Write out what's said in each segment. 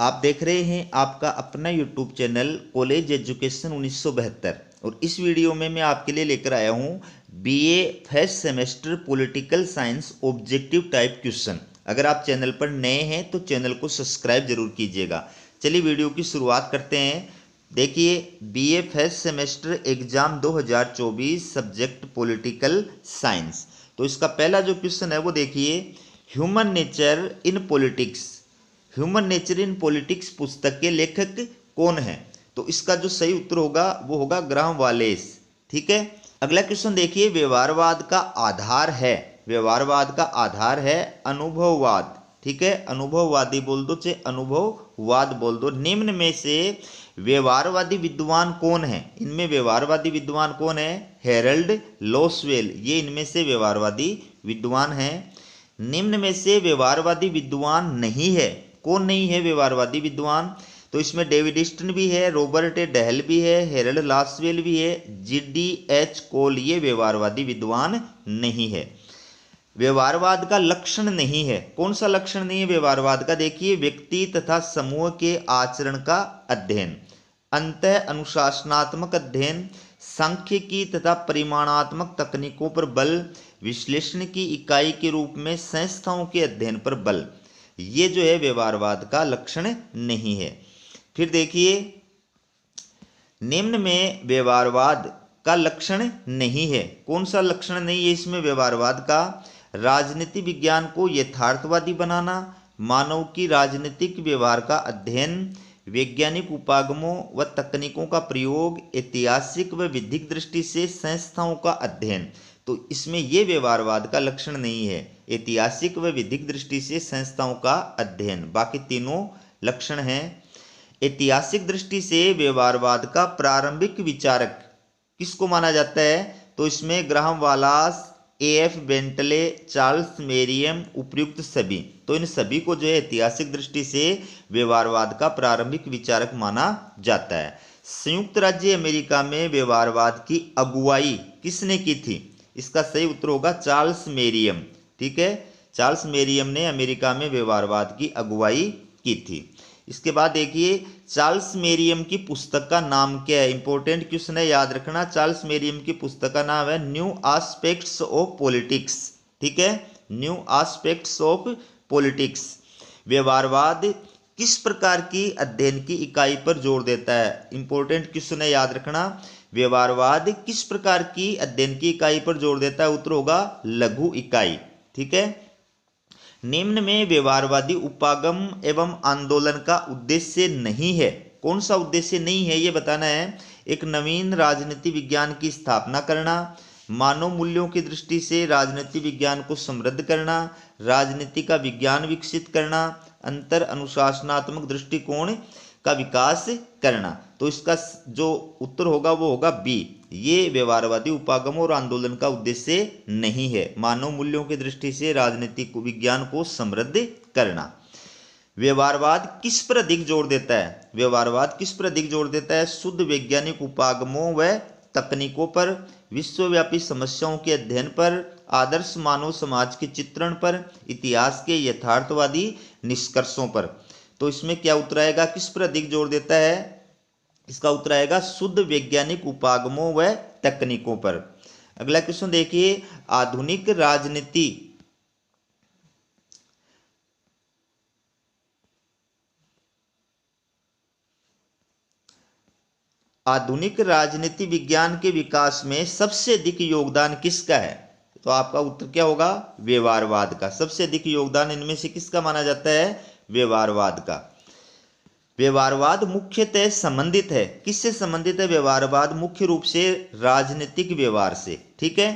आप देख रहे हैं आपका अपना यूट्यूब चैनल कॉलेज एजुकेशन 1972 और इस वीडियो में मैं आपके लिए लेकर आया हूं BA first semester political science objective type question. अगर आप चैनल पर नए हैं तो चैनल को सब्सक्राइब जरूर कीजिएगा। चलिए वीडियो की शुरुआत करते हैं। देखिए, BA first semester exam 2024 subject political science. तो इसका पहला जो क्वेश्चन है वो देखिए, human nature in politics. Human nature in politics पुस्तक के लेखक कौन है? तो इसका जो सही उत्तर होगा वो होगा ग्राहम वालेस। ठीक है। अगला क्वेश्चन देखिए, व्यवहारवाद का आधार है। व्यवहारवाद का आधार है अनुभववाद। ठीक है, अनुभववादी बोल दो चाहे अनुभववाद बोल दो। निम्न में से व्यवहारवादी विद्वान कौन है? इनमें व्यवहारवादी विद्वान कौन है? हेरल्ड लॉसवेल, ये इनमें से व्यवहारवादी विद्वान है। निम्न में से व्यवहारवादी विद्वान नहीं है। कौन नहीं है व्यवहारवादी विद्वान? तो इसमें डेविड ईस्टन भी है, रॉबर्ट डहल भी है, हेरल्ड लॉसवेल भी है, GDH कोल, ये व्यवहारवादी विद्वान नहीं है। व्यवहारवाद का लक्षण नहीं है। कौन सा लक्षण नहीं है व्यवहारवाद का? देखिए, व्यक्ति तथा समूह के आचरण का अध्ययन, अंतः अनुशासनात्मक अध्ययन, सांख्यिकी तथा परिमाणात्मक तकनीकों पर बल, विश्लेषण की इकाई के रूप में संस्थाओं के अध्ययन पर बल, ये जो है व्यवहारवाद का लक्षण नहीं है। फिर देखिए, निम्न में व्यवहारवाद का लक्षण नहीं है। कौन सा लक्षण नहीं है इसमें व्यवहारवाद का? राजनीति विज्ञान को यथार्थवादी बनाना, मानव की राजनीतिक व्यवहार का अध्ययन, वैज्ञानिक उपागमों व तकनीकों का प्रयोग, ऐतिहासिक व विधिक दृष्टि से संस्थाओं का अध्ययन। तो इसमें यह व्यवहारवाद का लक्षण नहीं है, ऐतिहासिक व विधिक दृष्टि से संस्थाओं का अध्ययन। बाकी तीनों लक्षण हैं। ऐतिहासिक दृष्टि से व्यवहारवाद का प्रारंभिक विचारक किसको माना जाता है? तो इसमें Graham Wallace, AF Bentley, Charles Merriam, उपयुक्त सभी। तो इन सभी को जो है ऐतिहासिक दृष्टि से व्यवहारवाद का प्रारंभिक विचारक माना जाता है। संयुक्त राज्य अमेरिका में व्यवहारवाद की अगुवाई किसने की थी? इसका सही उत्तर होगा चार्ल्स मेरियम। ठीक है, चार्ल्स मेरियम ने अमेरिका में व्यवहारवाद की अगुवाई की थी। इसके बाद देखिए, चार्ल्स मेरियम की पुस्तक का नाम क्या है? इंपॉर्टेंट क्वेश्चन है, याद रखना। चार्ल्स मेरियम की पुस्तक का नाम है न्यू एस्पेक्ट्स ऑफ पॉलिटिक्स। ठीक है, न्यू एस्पेक्ट्स ऑफ पॉलिटिक्स। व्यवहारवाद किस प्रकार की अध्ययन की इकाई पर जोर देता है? इंपॉर्टेंट क्वेश्चन है, याद रखना। व्यवहारवाद किस प्रकार की अध्ययन की इकाई पर जोर देता है? उत्तर होगा लघु इकाई। ठीक है। निम्न में व्यवहारवादी उपागम एवं आंदोलन का उद्देश्य नहीं है। कौन सा उद्देश्य नहीं है ये बताना है। एक नवीन राजनीति विज्ञान की स्थापना करना, मानव मूल्यों की दृष्टि से राजनीति विज्ञान को समृद्ध करना, राजनीति का विज्ञान विकसित करना, अंतर अनुशासनात्मक दृष्टिकोण का विकास करना। तो इसका जो उत्तर होगा वो होगा बी, ये व्यवहारवादी उपागम और आंदोलन का उद्देश्य नहीं है। मानव मूल्यों की दृष्टि से राजनीतिक विज्ञान को समृद्ध करना। व्यवहारवाद किस पर अधिक जोर देता है? व्यवहारवाद किस पर अधिक जोर देता है? शुद्ध वैज्ञानिक उपागमों व तकनीकों पर, विश्वव्यापी समस्याओं के अध्ययन पर, आदर्श मानव समाज के चित्रण पर, इतिहास के यथार्थवादी निष्कर्षों पर। तो इसमें क्या उत्तर आएगा? किस पर अधिक जोर देता है? इसका उत्तर आएगा शुद्ध वैज्ञानिक उपागमों व तकनीकों पर। अगला क्वेश्चन देखिए, आधुनिक राजनीति आधुनिक राजनीति विज्ञान के विकास में सबसे अधिक योगदान किसका है? तो आपका उत्तर क्या होगा? व्यवहारवाद का। सबसे अधिक योगदान इनमें से किसका माना जाता है? व्यवहारवाद का। व्यवहारवाद मुख्यतः संबंधित है, किससे संबंधित है? व्यवहारवाद मुख्य रूप से राजनीतिक व्यवहार से। ठीक है।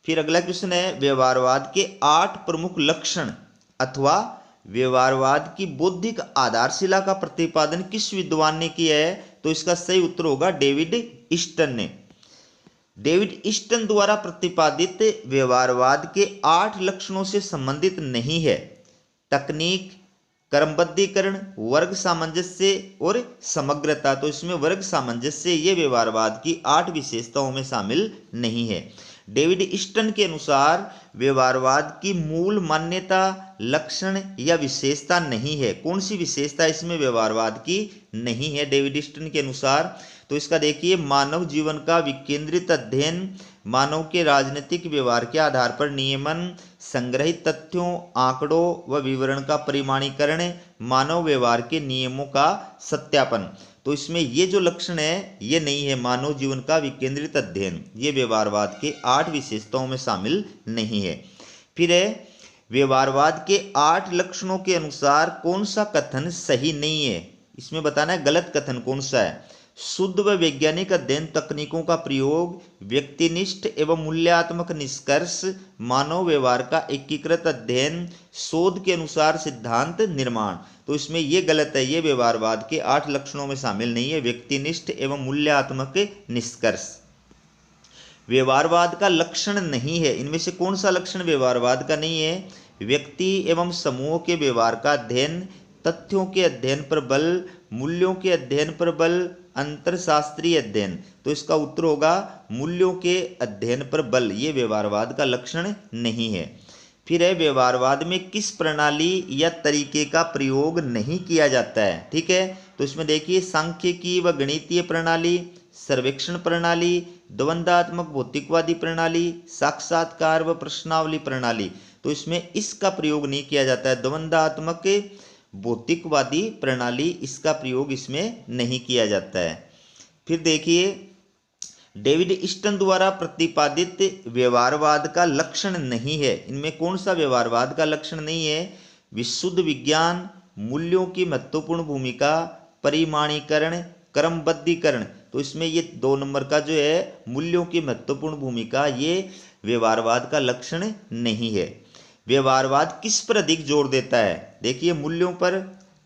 फिर अगला क्वेश्चन है, व्यवहारवाद के 8 प्रमुख लक्षण अथवा व्यवहारवाद की बौद्धिक आधारशिला का प्रतिपादन किस विद्वान ने किया है? तो इसका सही उत्तर होगा डेविड ईस्टन ने। डेविड ईस्टन द्वारा प्रतिपादित व्यवहारवाद के 8 लक्षणों से संबंधित नहीं है। तकनीक, क्रमबद्धीकरण, वर्ग सामंजस्य और समग्रता। तो इसमें वर्ग सामंजस्य ये व्यवहारवाद की 8 विशेषताओं में शामिल नहीं है। डेविड ईस्टन के अनुसार व्यवहारवाद की मूल मान्यता लक्षण या विशेषता नहीं है। कौन सी विशेषता इसमें व्यवहारवाद की नहीं है डेविड ईस्टन के अनुसार? तो इसका देखिए, मानव जीवन का विकेंद्रित अध्ययन, मानव के राजनीतिक व्यवहार के आधार पर नियमन, संग्रहित तथ्यों, आंकड़ों व विवरण का परिमाणीकरण, मानव व्यवहार के नियमों का सत्यापन। तो इसमें ये जो लक्षण है ये नहीं है, मानव जीवन का विकेंद्रित अध्ययन, ये व्यवहारवाद के 8 विशेषताओं में शामिल नहीं है। फिर है, व्यवहारवाद के 8 लक्षणों के अनुसार कौन सा कथन सही नहीं है? इसमें बताना है गलत कथन कौन सा है। शुद्ध व वैज्ञानिक अध्ययन तकनीकों का प्रयोग, व्यक्तिनिष्ठ एवं मूल्यात्मक निष्कर्ष, मानव व्यवहार का एकीकृत अध्ययन, शोध के अनुसार सिद्धांत निर्माण। तो इसमें ये गलत है, ये व्यवहारवाद के 8 लक्षणों में शामिल नहीं है, व्यक्तिनिष्ठ एवं मूल्यात्मक निष्कर्ष व्यवहारवाद का लक्षण नहीं है। इनमें से कौन सा लक्षण व्यवहारवाद का नहीं है? व्यक्ति एवं समूह के व्यवहार का अध्ययन, तथ्यों के अध्ययन पर बल, मूल्यों के अध्ययन पर बल, अंतरशास्त्रीय अध्ययन। तो इसका उत्तर होगा मूल्यों के अध्ययन पर बल, ये व्यवहारवाद का लक्षण नहीं है। फिर है, व्यवहारवाद में किस प्रणाली या तरीके का प्रयोग नहीं किया जाता है? ठीक है, तो इसमें देखिए, सांख्यिकी व गणितीय प्रणाली, सर्वेक्षण प्रणाली, द्वंद्वात्मक भौतिकवादी प्रणाली, साक्षात्कार व प्रश्नावली प्रणाली। तो इसमें इसका प्रयोग नहीं किया जाता है, द्वंद्वात्मक भौतिकवादी प्रणाली, इसका प्रयोग इसमें नहीं किया जाता है। फिर देखिए, डेविड ईस्टन द्वारा प्रतिपादित व्यवहारवाद का लक्षण नहीं है। इनमें कौन सा व्यवहारवाद का लक्षण नहीं है? विशुद्ध विज्ञान, मूल्यों की महत्वपूर्ण भूमिका, परिमाणीकरण, क्रमबद्धीकरण। तो इसमें ये 2 नंबर का जो है मूल्यों की महत्वपूर्ण भूमिका, ये व्यवहारवाद का लक्षण नहीं है। व्यवहारवाद किस पर अधिक जोर देता है? देखिए, मूल्यों पर,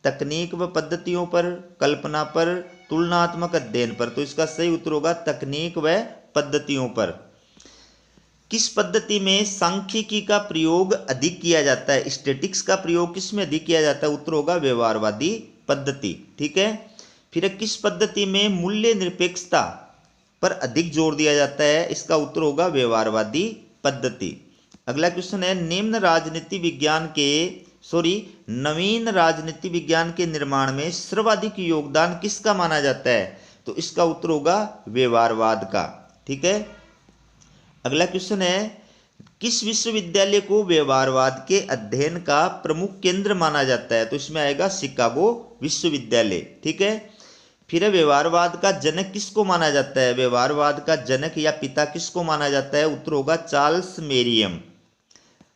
तकनीक व पद्धतियों पर, कल्पना पर, तुलनात्मक अध्ययन पर। तो इसका सही उत्तर होगा तकनीक व पद्धतियों पर। किस पद्धति में सांख्यिकी का प्रयोग अधिक किया जाता है? स्टैटिक्स का प्रयोग किस में अधिक किया जाता है? उत्तर होगा व्यवहारवादी पद्धति। ठीक है, फिर किस पद्धति में मूल्य निरपेक्षता पर अधिक जोर दिया जाता है? इसका उत्तर होगा व्यवहारवादी पद्धति। अगला क्वेश्चन है, नवीन राजनीति विज्ञान के निर्माण में सर्वाधिक योगदान किसका माना जाता है? तो इसका उत्तर होगा व्यवहारवाद का। ठीक है, अगला क्वेश्चन है, किस विश्वविद्यालय को व्यवहारवाद के अध्ययन का प्रमुख केंद्र माना जाता है? तो इसमें आएगा शिकागो विश्वविद्यालय। ठीक है, फिर व्यवहारवाद का जनक किसको माना जाता है? व्यवहारवाद का जनक या पिता किसको माना जाता है? उत्तर होगा चार्ल्स मेरियम।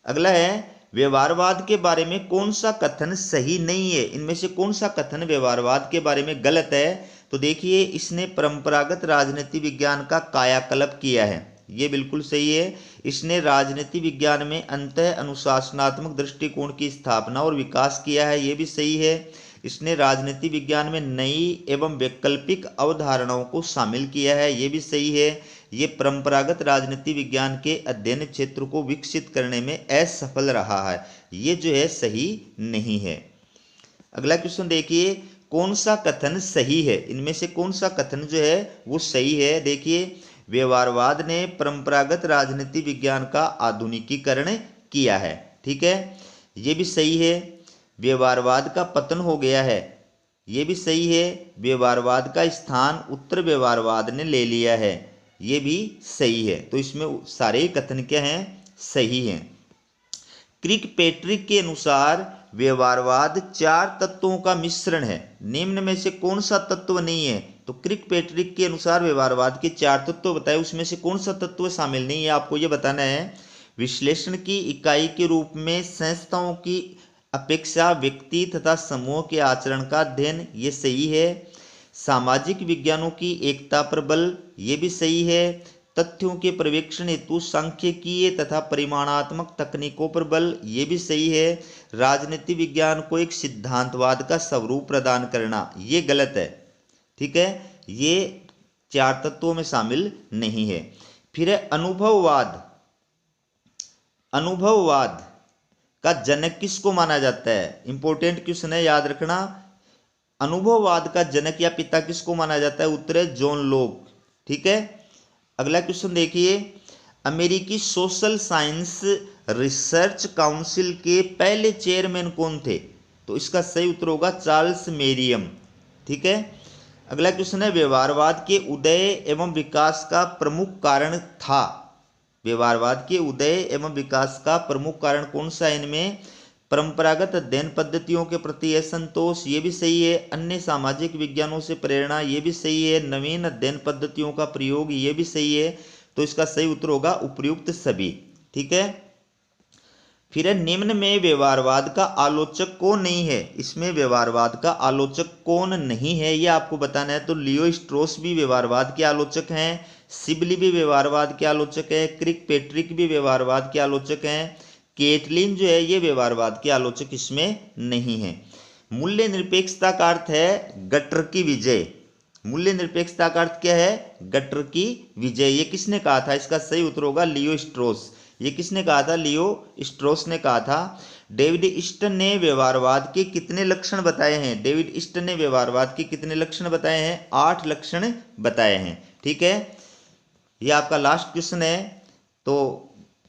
अगला है, व्यवहारवाद के बारे में कौन सा कथन सही नहीं है? इनमें से कौन सा कथन व्यवहारवाद के बारे में गलत है? तो देखिए, इसने परंपरागत राजनीति विज्ञान का कायाकल्प किया है, ये बिल्कुल सही है। इसने राजनीति विज्ञान में अंतः अनुशासनात्मक दृष्टिकोण की स्थापना और विकास किया है, ये भी सही है। इसने राजनीति विज्ञान में नई एवं वैकल्पिक अवधारणाओं को शामिल किया है, ये भी सही है। ये परंपरागत राजनीति विज्ञान के अध्ययन क्षेत्र को विकसित करने में असफल रहा है, ये जो है सही नहीं है। अगला क्वेश्चन देखिए, कौन सा कथन सही है? इनमें से कौन सा कथन जो है वो सही है? देखिए, व्यवहारवाद ने परंपरागत राजनीति विज्ञान का आधुनिकीकरण किया है। ठीक है, ये भी सही है। व्यवहारवाद का पतन हो गया है, ये भी सही है। व्यवहारवाद का स्थान उत्तर व्यवहारवाद ने ले लिया है, ये भी सही है। तो इसमें सारे कथन क्या हैं? सही हैं। क्रिकपैट्रिक के अनुसार व्यवहारवाद 4 तत्वों का मिश्रण है, निम्न में से कौन सा तत्व नहीं है? तो क्रिकपैट्रिक के अनुसार व्यवहारवाद के 4 तत्व बताए, उसमें से कौन सा तत्व शामिल नहीं है? आपको ये बताना है। विश्लेषण की इकाई के रूप में संस्थाओं की अपेक्षा व्यक्ति तथा समूह के आचरण का अध्ययन, ये सही है। सामाजिक विज्ञानों की एकता पर बल, ये भी सही है। तथ्यों के पर्यवेक्षण हेतु सांख्यिकीय तथा परिमाणात्मक तकनीकों पर बल, ये भी सही है। राजनीति विज्ञान को एक सिद्धांतवाद का स्वरूप प्रदान करना, ये गलत है। ठीक है, ये 4 तत्वों में शामिल नहीं है। फिर है अनुभववाद। अनुभववाद का जनक किसको माना जाता है? इंपॉर्टेंट क्वेश्चन है, याद रखना। अनुभववाद का जनक या पिता किसको माना जाता है? उत्तर है जॉन लॉक। ठीक है, अगला क्वेश्चन देखिए, अमेरिकी सोशल साइंस रिसर्च काउंसिल के पहले चेयरमैन कौन थे? तो इसका सही उत्तर होगा चार्ल्स मेरियम। ठीक है। अगला क्वेश्चन है, व्यवहारवाद के उदय एवं विकास का प्रमुख कारण था। व्यवहारवाद के उदय एवं विकास का प्रमुख कारण कौन सा है इनमें? परंपरागत अध्ययन पद्धतियों के प्रति असंतोष, ये भी सही है। अन्य सामाजिक विज्ञानों से प्रेरणा, ये भी सही है। नवीन अध्ययन पद्धतियों का प्रयोग, ये भी सही है। तो इसका सही उत्तर होगा उपर्युक्त सभी। ठीक है। फिर है, निम्न में व्यवहारवाद का आलोचक कौन नहीं है? इसमें व्यवहारवाद का आलोचक कौन नहीं है ये आपको बताना है। तो लियो स्ट्रॉस भी व्यवहारवाद के आलोचक हैं, सिबली भी व्यवहारवाद के आलोचक है, क्रिक पेट्रिक भी व्यवहारवाद के आलोचक हैं, केटलिन जो है ये व्यवहारवाद के आलोचक इसमें नहीं है। मूल्य निरपेक्षता का अर्थ है गटर की विजय। मूल्य निरपेक्षता का अर्थ क्या है? गटर की विजय। ये किसने कहा था? इसका सही उत्तर होगा लियो स्ट्रॉस। ये किसने कहा था? लियो स्ट्रॉस ने कहा था। डेविड ईस्टन ने व्यवहारवाद के कितने लक्षण बताए हैं? डेविड ईस्टन ने व्यवहारवाद के कितने लक्षण बताए हैं? 8 लक्षण बताए हैं। ठीक है। ये आपका लास्ट क्वेश्चन है। तो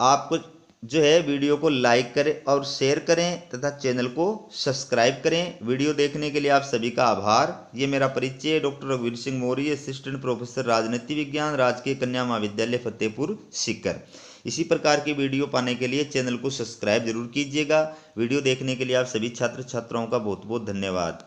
आपको जो है वीडियो को लाइक करें और शेयर करें तथा चैनल को सब्सक्राइब करें। वीडियो देखने के लिए आप सभी का आभार। ये मेरा परिचय है, डॉक्टर रघुवीर सिंह मौर्य, असिस्टेंट प्रोफेसर राजनीति विज्ञान, राजकीय कन्या महाविद्यालय फतेहपुर सीकर। इसी प्रकार की वीडियो पाने के लिए चैनल को सब्सक्राइब जरूर कीजिएगा। वीडियो देखने के लिए आप सभी छात्र छात्राओं का बहुत बहुत धन्यवाद।